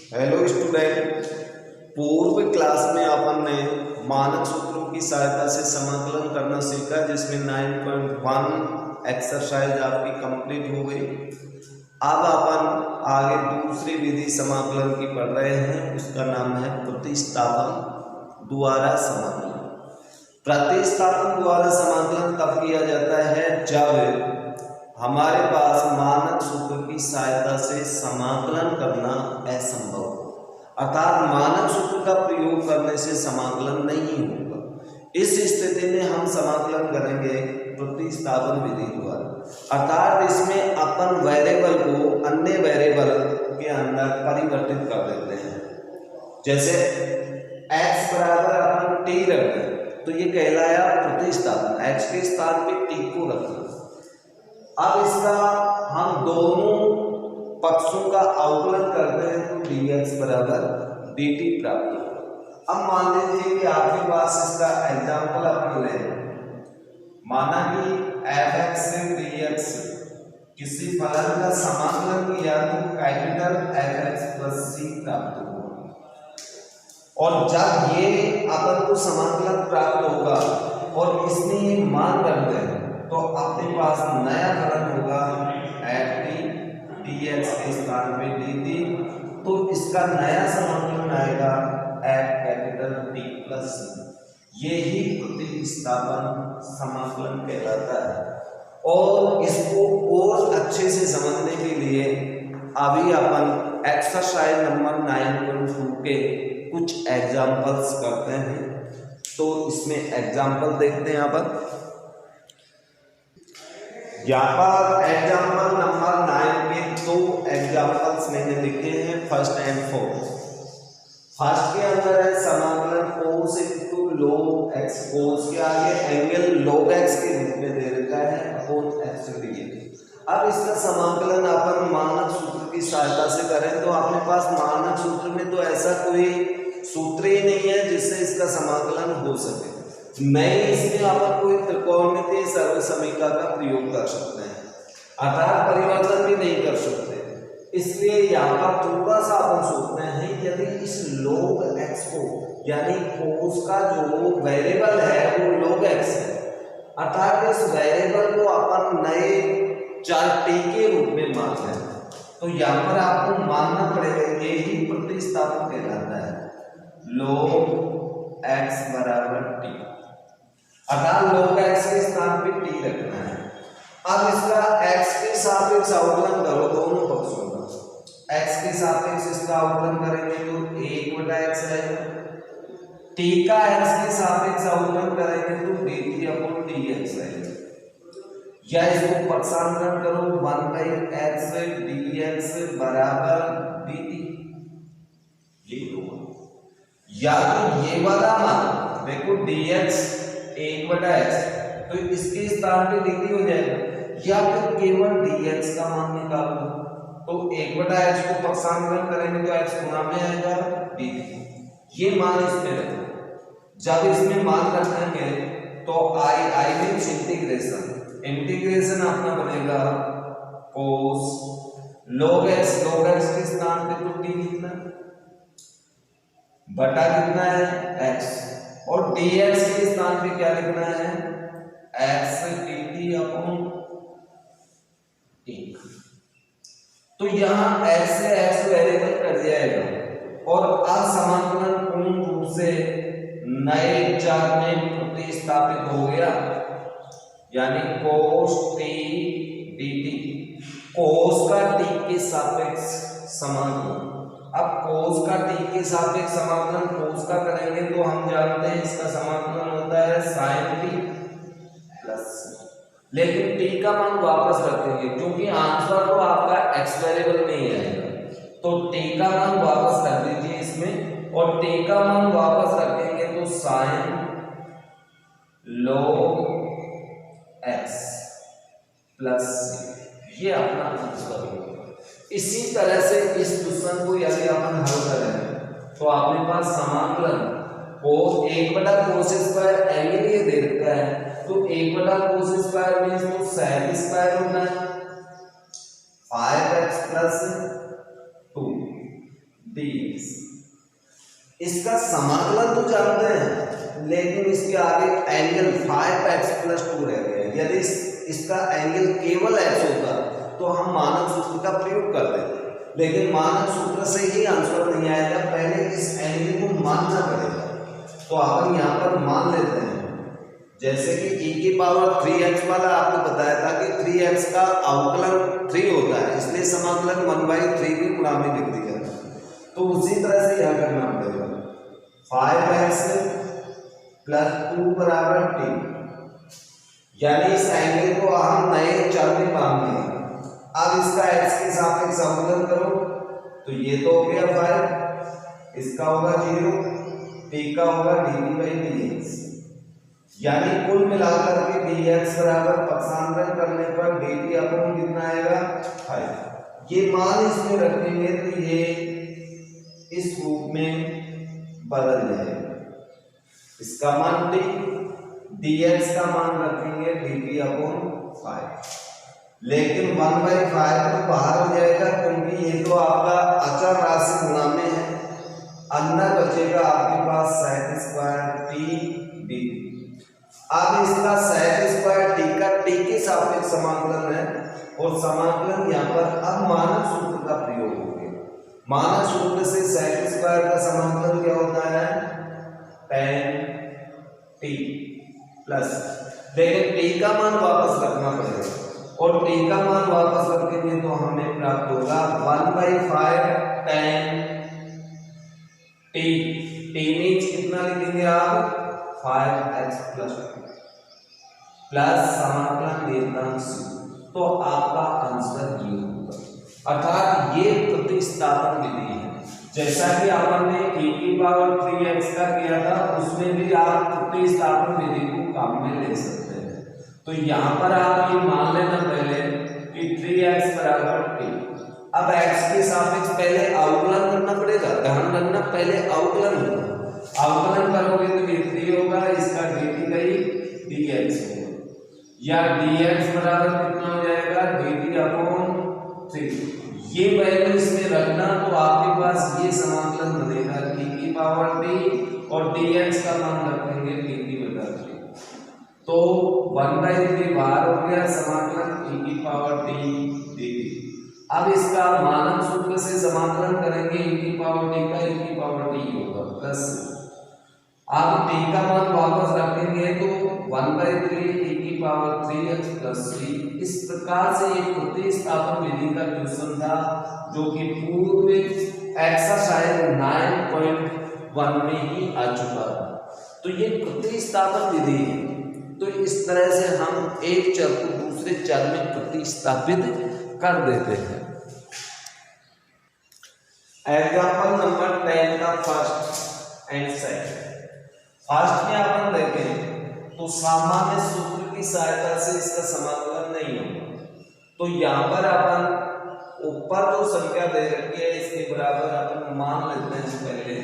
Hello student, पूर्व class में अपन ने मानक सूत्रों की सहायता से समाकलन करना सीखा, जिसमें 9.1 एक्सरसाइज आपकी कंप्लीट हो गई। अब अपन आगे दूसरी विधि समाकलन की पढ़ रहे हैं, उसका नाम है प्रतिस्थापन द्वारा समाकलन। प्रतिस्थापन द्वारा समाकलन तब किया जाता है जब हमारे पास मानक सूत्र की सहायता से समाकलन करना असंभव हो, अर्थात मानक सूत्र का प्रयोग करने से समाकलन नहीं होगा। इस स्थिति में हम समाकलन करेंगे प्रतिस्थापन विधि द्वारा, अर्थात इसमें अपन वेरिएबल को अन्य वेरिएबल के अंदर परिवर्तित कर देते हैं। जैसे x बराबर अपन t रख दें तो ये कहलाया प्रतिस्थापन, x के स्थान पे t को रखना। अब इसका हम दोनों पक्षों का अवकलन करते हैं तो dx बराबर dt प्राप्त होगा। अब मान लीजिए कि आपके पास इसका एग्जाम्पल अपन लें, माना कि f(x) से dx किसी फलन का समाकलन किया तो कैपिटल F(x) + c प्राप्त होगा। और जब ये अपन को समाकलन प्राप्त होगा और इसमें ये मान रख दें तो अपने पास नया फलन होगा ft dx के स्थान पे dt, तो इसका नया समाकलन आएगा F(T) + c। यही प्रतिस्थापन समाकलन कहलाता है। और इसको और अच्छे से समझने के लिए अभी अपन एक्सरसाइज नंबर 9.2 के कुछ एग्जाम्पल्स करते हैं। तो इसमें एग्जाम्पल देखते हैं अपन। यहाँ पर एग्जाम्पल नंबर 9 के दो एग्जाम्पल्स मैंने लिखे हैं, फर्स्ट एंड फोर्थ। फर्स्ट के अंदर है समाकलन cos * log x, cos के आगे एंगल log x के रूप में दे रखा है अपॉन x dx। अब इसका समाकलन अपन मानक सूत्र की सहायता से करें तो अपने पास मानक सूत्र में तो ऐसा कोई सूत्र ही नहीं है जिससे इसका समाकलन हो सके। नहीं, इसमें अपन कोई त्रिकोणमितीय सर्वसमीकरण का प्रयोग कर सकते हैं, अर्थात परिवर्तन भी नहीं कर सकते। इसलिए यहाँ पर थोड़ा सा अपन सोचते हैं, यदि इस log x को यानी cos का जो वेरिएबल है वो log x है, अर्थात इस वेरिएबल को अपन नए चर t के रूप में मान लें, तो यहाँ पर आपको मानना पड़ेगा यही प्रतिस्थापन कहलाता है log x बराबर t, अर्थात log x के स्थान पे t रखना है। अब इसका x के सापेक्ष अवकलन करो दोनों पक्षों का। x के सापेक्ष इसका अवकलन करेंगे तो 1/x आएगा, t का x के सापेक्ष अवकलन करेंगे तो dt/dx आएगा। या इसको पक्षांतरण करो 1/x dx बराबर dt, ये होगा। या तो ये वाला मान देखो dx 1/x तो इसके स्थान पे dt हो जाएगा, या फिर केवल dx का मान निकाल दो तो 1/x को पक्षांतरण करेंगे तो x गुना में आएगा dt। ये मान इसमें रखो। जब इसमें मान रखेंगे तो i मींस इंटीग्रेशन अपना बनेगा cos log x के स्थान पे तो t लिखना बटा कितना है x, और dx के स्थान पे क्या लिखना है x dt/1। तो यहाँ x से x वेरिएबल कट जाएगा और असमाकलन पूर्ण रूप से नए चर में प्रतिस्थापित हो गया, यानी cos t dt। cos का t के सापेक्ष समाकलन, अब cos का t के सापेक्ष समाकलन cos का करेंगे तो हम जानते हैं इसका समाकलन होता है sin t + c। लेकिन t का मान वापस रखेंगे क्योंकि आंसर तो आपका x वेरिएबल में ही आएगा, तो t का मान वापस रख दीजिए इसमें, और t का मान वापस रखेंगे तो sin log x + c, ये अपना आंसर होगा। इसी तरह से इस क्वेश्चन को यदि अपन हल करें तो आपके पास समाकलन को 1/cos² एंगल ये दे रखा है, तो 1/cos² मींस तो sec² होना है 5x + 2 dx। इसका समाकलन तो जानते हैं, लेकिन इसके आगे एंगल 5x+2 रह गया है। यदि इसका एंगल केवल x होता तो हम मानक सूत्र का प्रयोग कर देते, लेकिन मानक सूत्र से ही आंसर नहीं आएगा, पहले इस एंगल को मानना पड़ेगा। तो अपन यहाँ पर मान लेते हैं, जैसे कि e की पावर 3x वाला आपको बताया था कि 3x का अवकलन 3 होता है, इसलिए समाकलन 1/3 की गुणा में लिख दिया। तो उसी तरह से यह करना पड़ेगा, 5x + 2 = t, यानी इस एंगल को हम नए चर में बांध दिया। अब इसका x के सापेक्ष अवकलन करो, तो ये तो हो गया 5, इसका होगा 0, t का होगा dv/dx, यानी कुल मिलाकर के dx बराबर पक्षांतरण करने पर dt अपन कितना आएगा 5। ये मान इसमें रखेंगे तो ये इस रूप में बदल जाएगा, इसका मान t, dx का मान रखेंगे dt/5, लेकिन 1/5 तो बाहर हो जाएगा क्योंकि ये तो आपका अचर राशि गुणा में है। अंदर बचेगा आपके पास sec² t dt। अब इसका sec² t का t के सापेक्ष समाकलन है, और समाकलन यहाँ पर अब मानक सूत्र का प्रयोग हो गया। मानक सूत्र से sec² का समाकलन क्या होता है, tan t प्लस, लेकिन t का मान वापस रखना पड़ेगा, और t का मान वापस रखेंगे तो हमें प्राप्त होगा 1/5 tan t। t मीन्स कितना लिखेंगे आप, 5x+2 प्लस समाकलन नियतांक, तो आपका आंसर ये होगा। अर्थात ये प्रतिस्थापन विधि है, जैसा कि आपने e की पावर 3x का किया था, उसमें भी आप प्रतिस्थापन विधि को काम में ले सकते हैं। तो यहाँ पर आप ये मान लेना पहले कि 3x = t। अब x के सापेक्ष पहले अवकलन करना पड़ेगा, ध्यान रखना, पहले अवकलन करोगे तो ये 3 होगा, इसका dt/dx होगा, या dx बराबर कितना हो जाएगा, dt/3। ये वैल्यू इसमें रखना, तो आपके पास ये समाकलन बनेगा t की पावर t, और dx का मान रखेंगे dt/3, तो 1/3 बाहर हो गया, समाकलन e की पावर t dt। अब इसका मानक सूत्र से समाकलन करेंगे, e की पावर t का e की पावर t होगा प्लस, अब t का मान वापस रखेंगे तो 1/3 e की पावर 3x + 3। इस प्रकार से एक प्रतिस्थापन विधि का क्वेश्चन था, जो कि पूर्व एक्सरसाइज 9.1 में ही आ चुका था। तो ये प्रतिस्थापन विधि है। तो इस तरह से हम एक चर को दूसरे चर में प्रतिस्थापित कर देते हैं। एग्जाम्पल नंबर 10 का फर्स्ट एंड सेकंड। फर्स्ट में अपन देखें तो सामान्य सूत्र की सहायता से इसका समाकलन नहीं होगा, तो यहाँ पर अपन ऊपर जो संख्या दे रखी है इसके बराबर अपन मान लेते हैं। पहले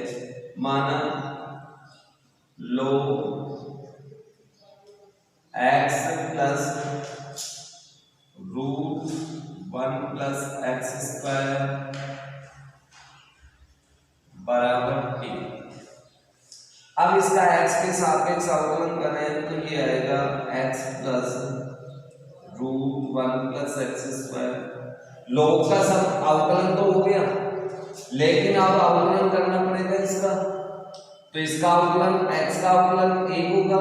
माना लो x + √1 + x² बराबर t। अब इसका x के सापेक्ष अवकलन करें तो ये आएगा x + √1 + x²। लोग का सब अवकलन तो हो गया, लेकिन अब अवकलन करना पड़ेगा इसका, तो इसका अवकलन x का अवकलन 1 होगा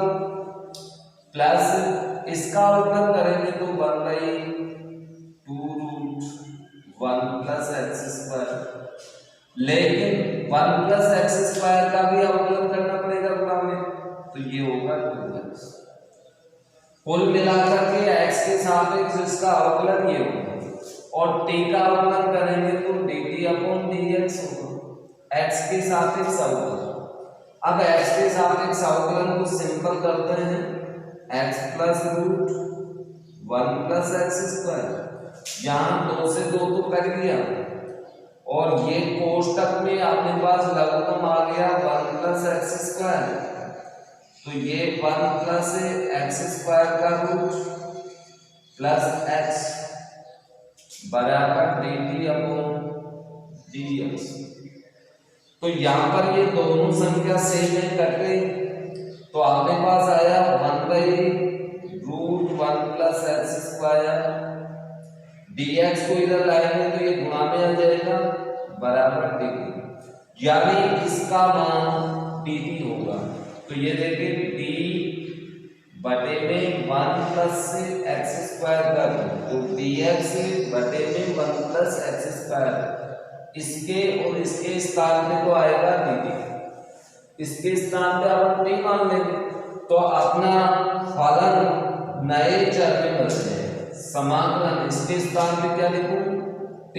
प्लस इसका अवकलन करेंगे तो 1/2√1 + x², लेकिन 1 + x² का भी अवकलन करना पड़ेगा गुणा में, तो ये होगा 2x। कुल मिलाकर के x के सापेक्ष इसका अवकलन ये होगा, और t का अवकलन करेंगे तो dt/dx होगा, x के सापेक्ष अवकलन। अब x के सापेक्ष अवकलन को सिंपल करते हैं, x + √1 + x², यहाँ 2 से 2 तो कर दिया, और ये कोष्टक में अपने पास लघुत्तम आ गया 1 + x², तो ये 1 + x² का रूट प्लस x बराबर dt/dx। तो यहाँ पर ये दोनों संख्या सेम है, कट गई, तो आपके पास आया 1/√1 प्लस एक्स स्क्वायर। dx को इधर लाएंगे तो ये गुणा में आ जाएगा बराबर dt, यानी इसका मान dt होगा। तो ये देखिए d बटे में 1 प्लस एक्स स्क्वायर कर दो, तो dx बटे में 1 प्लस एक्स स्क्वायर, इसके और इसके स्थान पे तो आएगा dt, इसके स्थान पे अपन t मान लेंगे, तो अपना फलन नए चर में बदल जाएगा। समाकलन इसके स्थान पे क्या लिखूं t,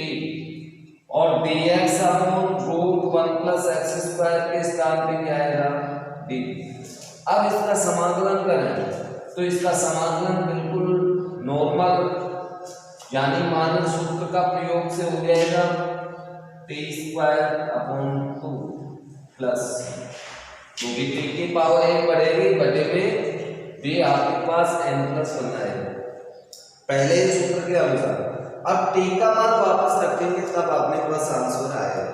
और dx upon √1 plus x square के स्थान पे क्या आएगा dt। अब इसका समाकलन करें तो इसका समाकलन बिल्कुल नॉर्मल यानी मानक सूत्र का प्रयोग से हो जाएगा t²/2 प्लस, क्योंकि t की पावर 1 बढ़ेगी बटे में भी आपके पास n+1 आएगा पहले ही सूत्र के अनुसार। अब t का मान वापस रखेंगे तब अपने पास आंसर आएगा।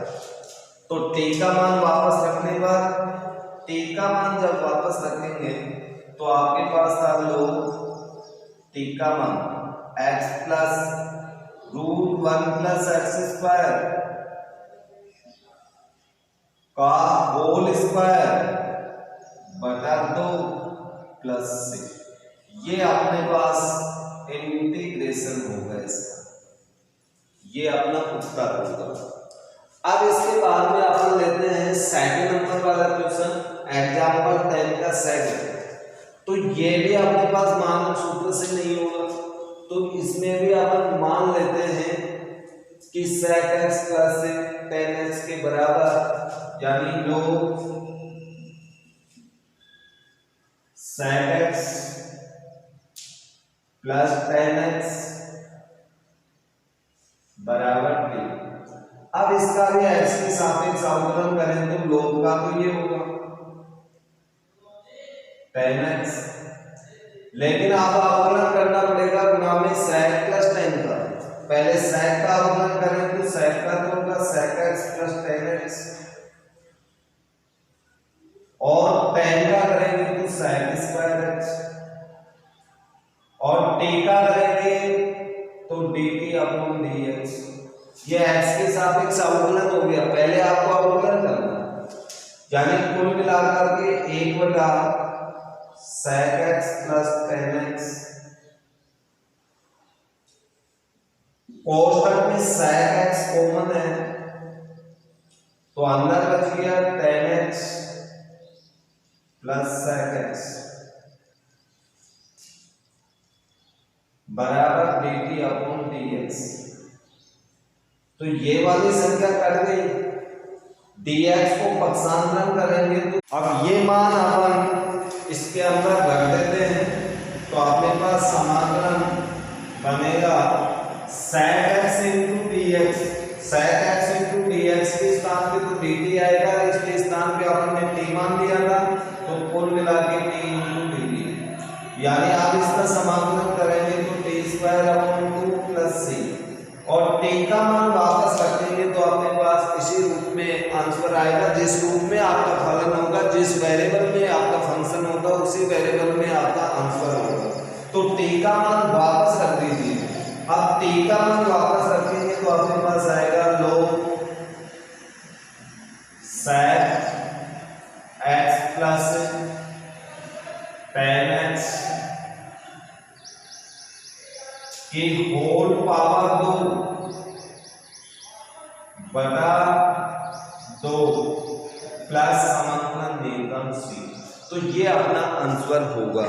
तो t का मान वापस रखने पर t का मान जब वापस रखेंगे तो आपके पास था लो t का मान x+√1 प्लस एक्स स्क्वायर का होल स्क्वायर बटा 2 प्लस 6, ये अपने पास इंटीग्रेशन होगा इसका, ये अपना उत्तर होगा। अब इसके बाद में अपन लेते हैं सेकंड नंबर वाला क्वेश्चन, एग्जांपल 10 का सेकंड। तो ये भी अपने पास मानक सूत्र से नहीं होगा, तो इसमें भी अपन मान लेते हैं कि sec x plus tan x के बराबर, यानी लो sec x plus tan x बराबर t। अब इसका भी x के सापेक्ष अवकलन करें तो लोग का तो ये होगा tan x, लेकिन आप अवकलन करना पड़ेगा गुणा में sec प्लस tan का। पहले sec का अवकलन करें तो sec का तो होगा sec x plus tan x, और tan का करेंगे तो sec स्क्वायर x, और t का करेंगे तो dt अपॉन dx। ये x के सापेक्ष अवकलन हो गया, पहले आपको अवकलन करना है, यानी कुल मिलाकर के 1/sec x plus tan x, कोष्ठक में sec x कॉमन है तो अंदर बच गया tan x plus sec x बराबर dt अपॉन dx। तो ये वाली संख्या कट गई, dx को पक्षांतरण करेंगे तो अब ये मान अपन इसके अंदर रख देते हैं, तो अपने पास समाकलन बनेगा sec x into dx, sec x into dx के स्थान पे तो dt आएगा, इसके स्थान पे अपन ने t मान दिया था, तो कुल मिला के t into dt, यानी आप इसका समाकलन करेंगे तो t²/2 प्लस c, और t का मान वापस रखेंगे तो अपने पास इसी रूप में आंसर आएगा, जिस रूप में आपका फलन होगा, जिस वेरिएबल में आपका फंक्शन होगा उसी वेरिएबल में आपका आंसर होगा। तो t का मान वापस रख दीजिए। अब t का मान वापस रखेंगे तो अपने पास आएगा लो sec x plus tan x की होल पावर 2/2 प्लस समाकलन नियम c। तो ये अपना आंसर होगा।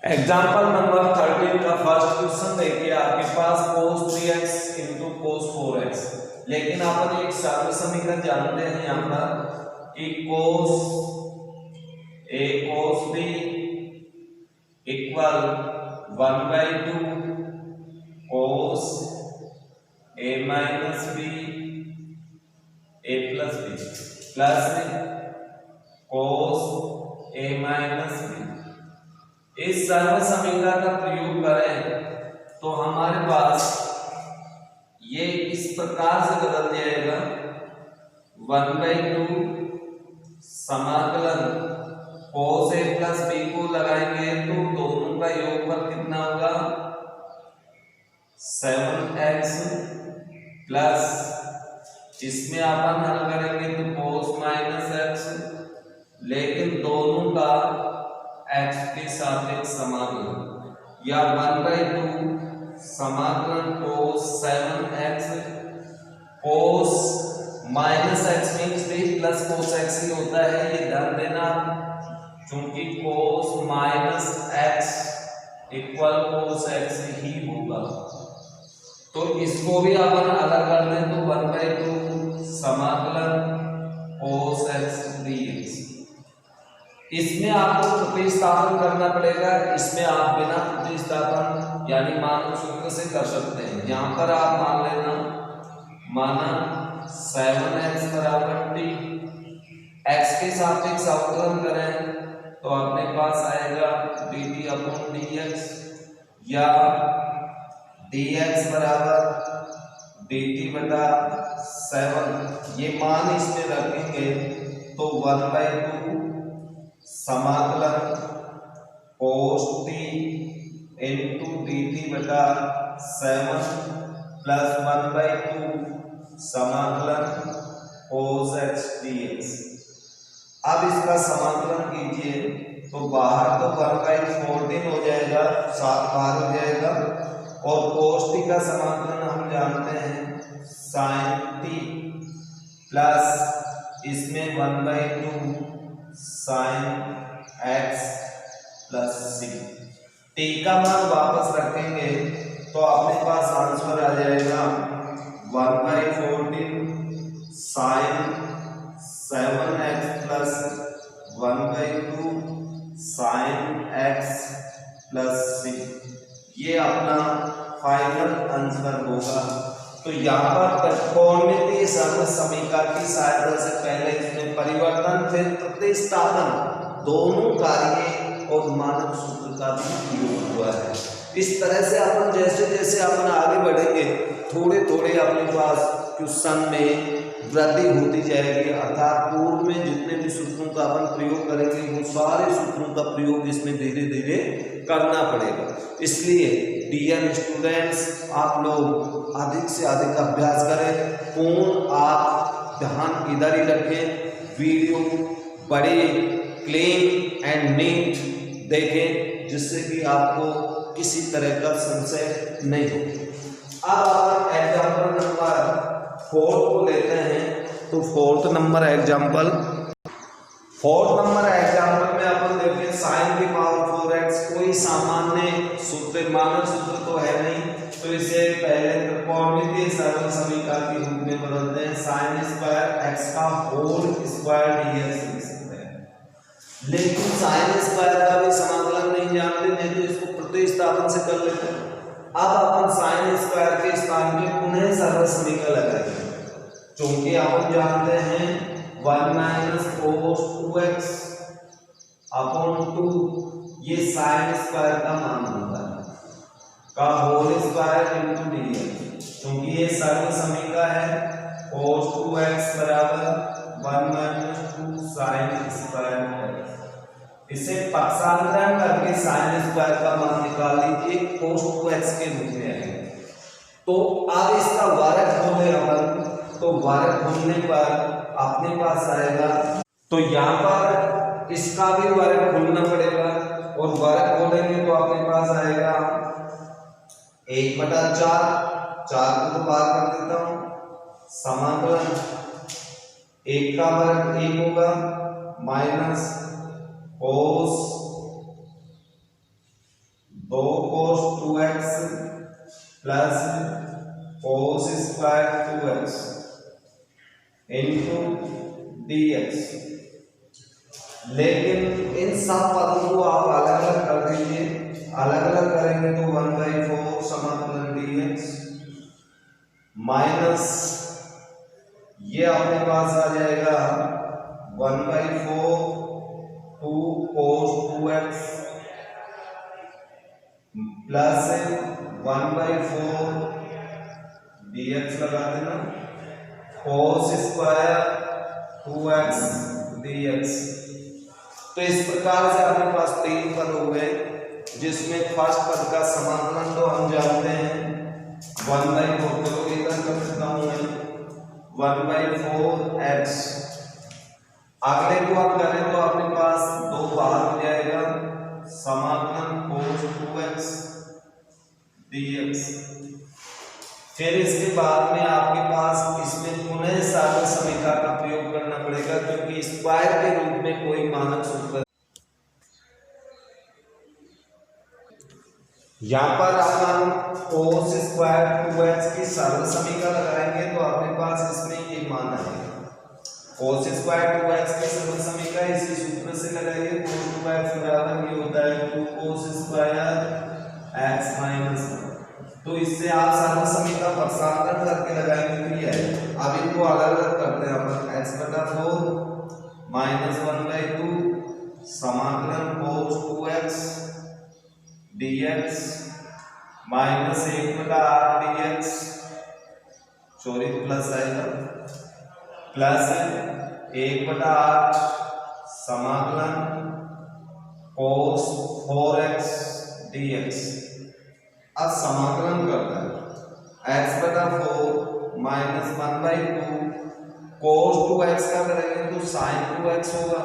एग्जाम्पल नंबर 13 का फर्स्ट क्वेश्चन देखिए, आपके पास cos 3x into cos 4x, लेकिन अपन एक सर्व समीकरण जानते हैं यहाँ पर कि cos a cos b equal 1/2 cos a minus b a plus b plus cos a minus b। इस सर्व समीकरण का प्रयोग करें तो हमारे पास ये इस प्रकार से बदल जाएगा 1/2 समाकलन cos a प्लस b को लगाएंगे तो दोनों का योगफल कितना होगा 7x प्लस इसमें अपन हल करेंगे तो cos माइनस x, लेकिन दोनों का x के सापेक्ष समाकलन या 1/2 समाकलन cos 7x cos minus x means भी प्लस cos x ही होता है, ये ध्यान देना, क्योंकि cos minus x equal cos x ही होगा। तो इसको भी अपन अलग कर दें तो 1/2 समाकलन cos x dx। इसमें आपको प्रतिस्थापन करना पड़ेगा, इसमें आप बिना प्रतिस्थापन यानी मानक सूत्र से कर सकते हैं। यहाँ पर आप मान लेना, माना 7x बराबर t, x के सापेक्ष अवकलन करें तो अपने पास आएगा dt अपॉन dx, या dx बराबर dt बटा 7, ये मान इसमें रखेंगे तो 1/2 समाकलन cos t इंटू dt बटा 7 प्लस 1/2 समाकलन cos x dx। अब इसका समाकलन कीजिए तो बाहर तो 1/14 हो जाएगा, 7 बाहर हो जाएगा, और cos t का समाकलन हम जानते हैं sin t प्लस इसमें 1/2 sin x plus c। t का मान वापस रखेंगे तो अपने पास आंसर आ जाएगा 1/14 sin 7x plus 1/2 sin x plus c, ये अपना फाइनल आंसर होगा। तो यहाँ पर त्रिकोणमितीय सर्व समीकरण की सहायता से पहले इसमें परिवर्तन फिर प्रतिस्थापन दोनों कार्य और मानक सूत्र का भी प्रयोग हुआ है। इस तरह से अपन जैसे जैसे अपन आगे बढ़ेंगे थोड़े थोड़े अपने पास क्वेश्चन में वृद्धि होती जाएगी, अर्थात पूर्व में जितने भी सूत्रों का अपन प्रयोग करेंगे वो सारे सूत्रों का प्रयोग इसमें धीरे धीरे करना पड़ेगा। इसलिए डियर स्टूडेंट्स, आप लोग अधिक से अधिक अभ्यास करें, पूर्ण आप ध्यान इधर ही रखें, वीडियो बड़े क्लीन एंड नीट देखें जिससे कि आपको किसी तरह का संशय नहीं हो। अब अपन एग्जाम्पल नंबर 4 को लेते हैं तो फोर्थ नंबर एग्जाम्पल में अपन देखें sin की पावर 4x, कोई सामान्य सूत्र मानक सूत्र तो है नहीं, तो इसे पहले त्रिकोणमितीय सरल समीकरण के रूप में बदलते हैं, sin स्क्वायर x का होल स्क्वायर dx लिख सकते हैं। लेकिन sin स्क्वायर का भी समाकलन नहीं जानते, नहीं तो इसको प्रतिस्थापन से कर लेते हैं। अब अपन sin स्क्वायर के स्थान पे पुनः सरल समीकरण लगाएंगे, क्योंकि अपन जानते हैं 1 - cos 2x अपॉन 2 ये sin स्क्वायर का मान होता है, का होल स्क्वायर इंटू dx, क्योंकि ये सरल समीकरण है। cos 2x बराबर 1 - 2 sin स्क्वायर x, इसे पक्षांतरण करके sin स्क्वायर का मान निकाल लीजिए, cos 2x के रूप में है। तो अब इसका वर्ग खोले अपन, तो वर्ग खोलने पर अपने पास आएगा, तो यहाँ पर इसका भी वर्ग खोलना पड़ेगा, और वर्ग खोलेंगे तो अपने पास आएगा 1/4, 4 को तो बाहर कर देता हूँ, समाकलन 1 का वर्ग 1 होगा minus cos 2 cos 2x plus cos square 2x into dx। लेकिन इन सब पदों को आप अलग अलग कर दीजिए, अलग अलग करेंगे तो 1/4 समाकलन dx माइनस ये अपने पास आ जाएगा 1/4 2 cos 2x प्लस 1/4 dx लगा देना, cos स्क्वायर 2x dx। तो इस प्रकार से अपने पास 3 पद हो गए, जिसमें फर्स्ट पद का समाकलन तो हम जानते हैं 1/4, चलो इधर कर देता हूं मैं 1/4x। अगले को आप करें तो अपने पास 2 बाहर हो जाएगा, समाकलन cos 2x dx। फिर इसके बाद में आपके पास इसमें पुनः साधन समीकरण का प्रयोग करना पड़ेगा, क्योंकि स्क्वायर के रूप में कोई मानक सूत्र। यहाँ पर अपन cos स्क्वायर 2x की सरल समीकरण लगाएंगे तो अपने पास इसमें ये मान आएगा। cos स्क्वायर 2x की सरल समीकरण इसी सूत्र से लगाएंगे, cos 2x बराबर ये होता है 2 cos स्क्वायर x माइनस 1। तो इससे आप सरल समीकरण प्रसारण करके लगाएंगे तो ये है। अब इनको अलग अलग करते हैं अपन, x/4 माइनस 1/2 समाकलन cos 2x dx minus 1/8 dx, sorry plus आएगा, प्लस 1/8 समाकलन cos 4x dx। अब समाकलन करता है x/4 माइनस 1/2 cos 2x का करेंगे तो sin 2x होगा,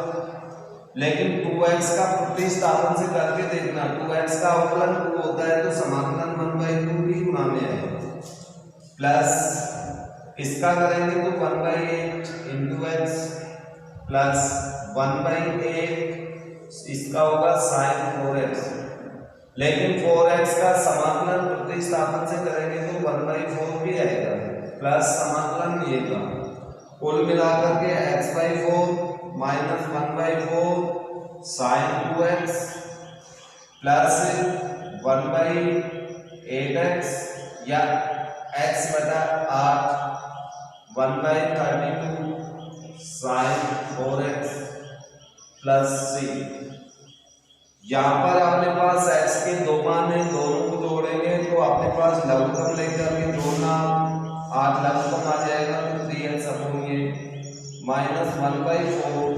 लेकिन 2x का प्रतिस्थापन से करके देखना, 2x का अवकलन 2 होता है तो समाकलन 1/2 भी गुणा में आएगा, प्लस इसका करेंगे तो 1/8 into x प्लस 1/8 इसका होगा sin 4x, लेकिन 4x का समाकलन प्रतिस्थापन से करेंगे तो 1/4 भी आएगा, प्लस समाकलन ये का कुल मिलाकर के x/4 minus 1/4 sin 2x plus 1/8x या x/8 1/32 sin 4x plus c। यहाँ पर अपने पास x के 2 मान है, दोनों को जोड़ेंगे तो अपने पास लघुत्तम लेकर के जोड़ना 8 लघुत्तम आ जाएगा, तो 3x अपॉन ये minus 1/4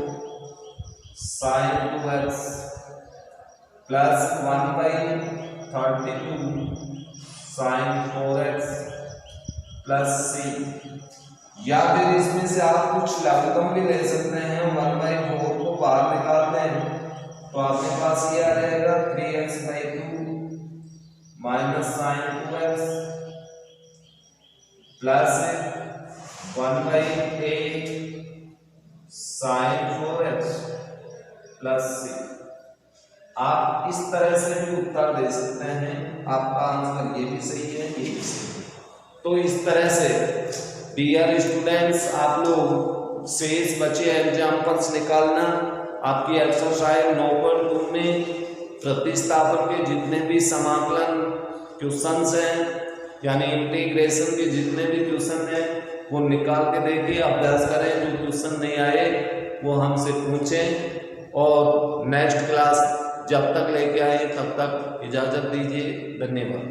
sin 2x plus 1/32 sin 4x plus c। या फिर इसमें से आप कुछ लघुत्तम भी ले सकते हैं, 1/4 को बाहर निकालते हैं तो आपके पास ये आ जाएगा 3x/2 minus sin 2x plus 1/8 sin 4x plus c। आप इस तरह से भी उत्तर दे सकते हैं, आपका आंसर ये भी सही है, ये भी सही है। तो इस तरह से डियर स्टूडेंट्स, आप लोग शेष बचे एग्जाम्पल्स निकालना। आपकी एक्सरसाइज 9.2 में प्रतिस्थापन के जितने भी समाकलन क्वेश्चंस हैं, यानी इंटीग्रेशन के जितने भी क्वेश्चन हैं, वो निकाल के देखिए, अभ्यास करें। जो क्वेश्चन नहीं आए वो हमसे पूछें, और नेक्स्ट क्लास जब तक लेके आए तब तक इजाज़त दीजिए। धन्यवाद।